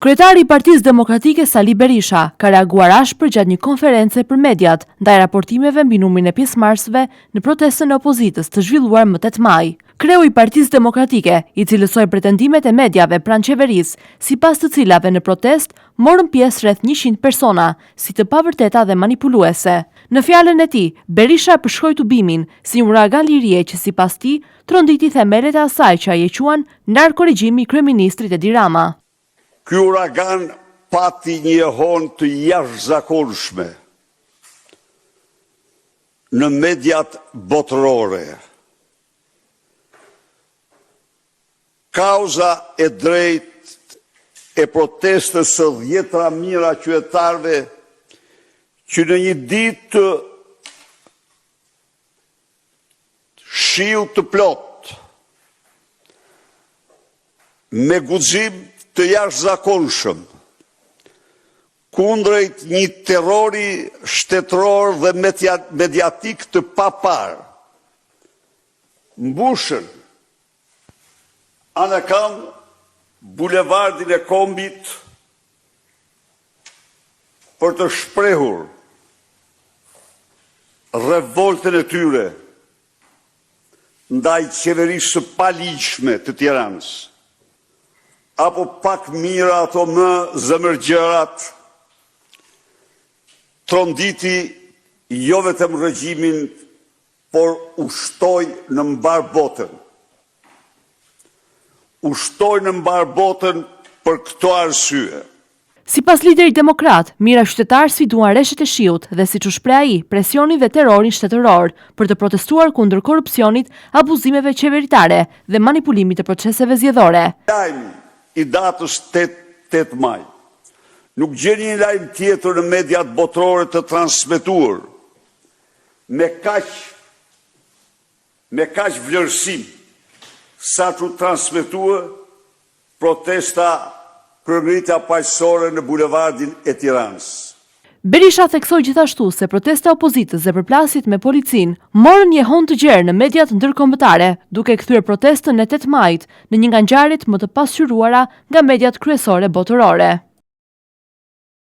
Kryetari i Partisë Demokratike Sali Berisha ka reaguar ashpër gjatë një konference për mediat ndaj raportimeve mbi numrin e pjesëmarrësve në protestën e opozitës të zhvilluar më 8 maj. Kreu i Partisë Demokratike i cilësoi pretendimet e mediave pranë qeverisë, sipas të cilave në protestë morën pjesë rreth 100 persona, si të pavërteta dhe manipuluese. Në fjalën e tij, Berisha përshkroi tubimin si një uragan lirie që sipas tij tronditi themelet e asaj që ai e quan narkoregjimi i kryeministrit Edi Rama. Ky uragan pati një ehon të jashtëzakonshme në mediat botërore. Kauza e drejtë e protestës së 10 mijëra qytetarëve që në një ditë shiu të plot me guxim të jashtëzakonshëm kundrejt një terrori shtetëror dhe mediatik të papar, mbushën anakam bulevardin e Kombit për të shprehur revoltën e tyre ndaj qeverisë së paligjshme të Tiranës, apo pak mira ato më zemërgjërat, tronditi jo vetëm regjimin, por ushtoi në mbar botën. Ushtoi në mbar botën për këto arsye. Sipas liderit demokrat, mira qytetarë sfiduan rreshtet e shiut dhe siç u shpreh ai, presionin dhe terrorin shtetëror për të protestuar kundër korrupsionit, abuzimeve qeveritare dhe manipulimit të proceseve zgjedhore. I datës 8 maj. Nuk gjeni një lajm tjetër në mediat botërore të transmetuar me kaq vlerësim sa që transmetua protesta kryengritja paqësore në bulevardin e Tiranës. Berisha theksoi gjithashtu se protesta e opozitës dhe përplasjet me policinë morën një ehon të gjerë në mediat ndërkombëtare, duke kthyer protestën e 8 majit në një nga ngjarjet më të pasqyruara nga mediat kryesore botërore.